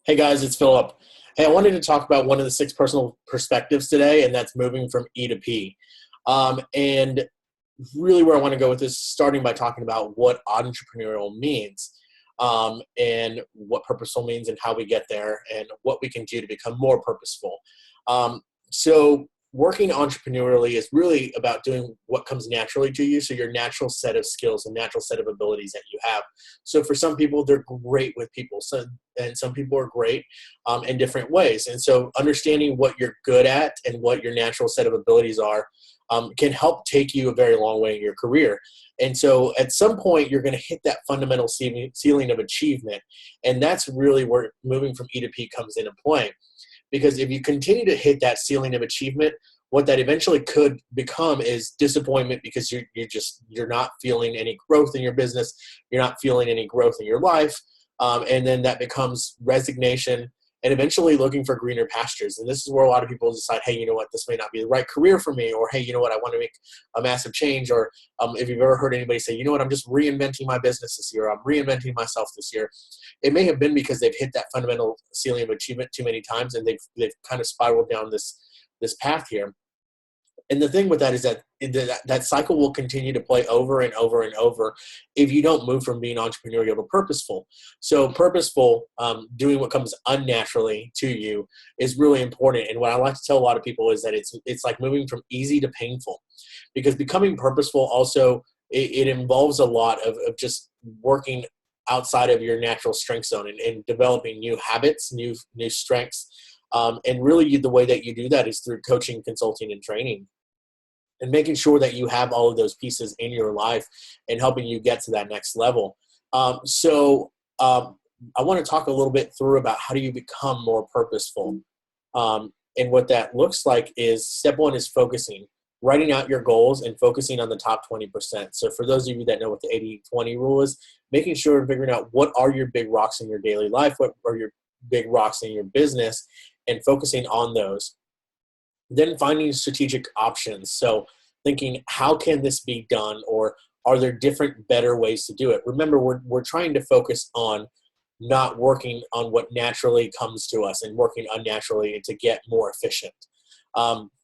Hey guys, it's Phillip. Hey, I wanted to talk about one of the six personal perspectives today, and that's moving from E to P. And really, where I want to go with this, starting by talking about what entrepreneurial means, and what purposeful means, and how we get there, and what we can do to become more purposeful. Um, so, working entrepreneurially is really about doing what comes naturally to you. So, your natural set of skills and natural set of abilities that you have. So, for some people, they're great with people. And some people are great in different ways. And so understanding what you're good at and what your natural set of abilities are can help take you a very long way in your career. And so at some point, you're going to hit that fundamental ceiling of achievement. And that's really where moving from E to P comes into play. Because if you continue to hit that ceiling of achievement, what that eventually could become is disappointment because you're not feeling any growth in your business. You're not feeling any growth in your life. And then that becomes resignation and eventually looking for greener pastures. And this is where a lot of people decide, hey, you know what, this may not be the right career for me, or hey, you know what, I want to make a massive change. Or if you've ever heard anybody say, you know what, I'm just reinventing my business this year, I'm reinventing myself this year. It may have been because they've hit that fundamental ceiling of achievement too many times, and they've kind of spiraled down this path here. And the thing with that is that cycle will continue to play over and over and over if you don't move from being entrepreneurial to purposeful. So purposeful, doing what comes unnaturally to you is really important. And what I like to tell a lot of people is that it's like moving from easy to painful, because becoming purposeful also, it involves a lot of just working outside of your natural strength zone and developing new habits, new strengths. And really the way that you do that is through coaching, consulting, and training, and making sure that you have all of those pieces in your life and helping you get to that next level. I want to talk a little bit through about how do you become more purposeful. And what that looks like is step one is focusing, writing out your goals and focusing on the top 20%. So for those of you that know what the 80-20 rule is, making sure and figuring out what are your big rocks in your daily life, what are your big rocks in your business, and focusing on those. Then finding strategic options. So thinking, how can this be done? Or are there different, better ways to do it? Remember, we're trying to focus on not working on what naturally comes to us and working unnaturally to get more efficient.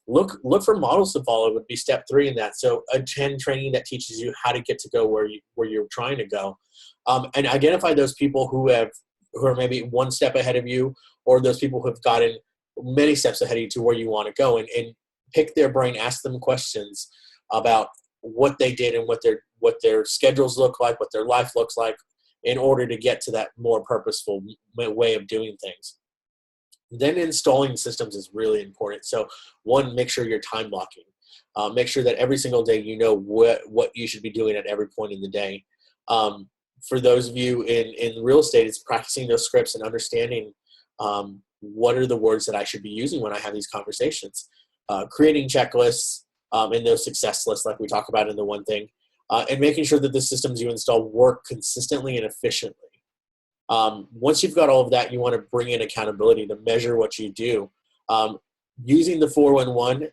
Look for models to follow would be step three in that. So attend training that teaches you how to get to go where you're trying to go. And identify those people who are maybe one step ahead of you, or those people who have gotten many steps ahead of you to where you want to go, and pick their brain, ask them questions about what they did and what their schedules look like, what their life looks like, in order to get to that more purposeful way of doing things. Then installing systems is really important. So one, make sure you're time blocking. Make sure that every single day you know what you should be doing at every point in the day. For those of you in real estate, it's practicing those scripts and understanding what are the words that I should be using when I have these conversations. Creating checklists and those success lists like we talk about in the one thing, and making sure that the systems you install work consistently and efficiently. Once you've got all of that, you want to bring in accountability to measure what you do. Using the 411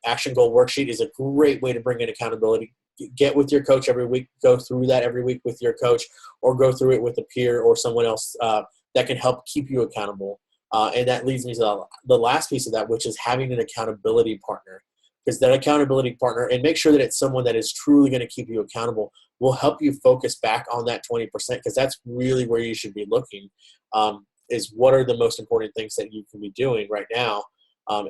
action goal worksheet is a great way to bring in accountability. Get with your coach every week, go through that every week with your coach, or go through it with a peer or someone else that can help keep you accountable. And that leads me to the last piece of that, which is having an accountability partner. Because that accountability partner, and make sure that it's someone that is truly going to keep you accountable, will help you focus back on that 20%, because that's really where you should be looking, is what are the most important things that you can be doing right now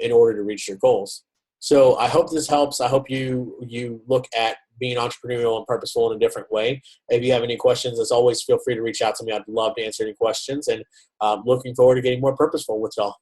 in order to reach your goals. So I hope this helps. I hope you look at being entrepreneurial and purposeful in a different way. If you have any questions, as always, feel free to reach out to me. I'd love to answer any questions, and looking forward to getting more purposeful with y'all.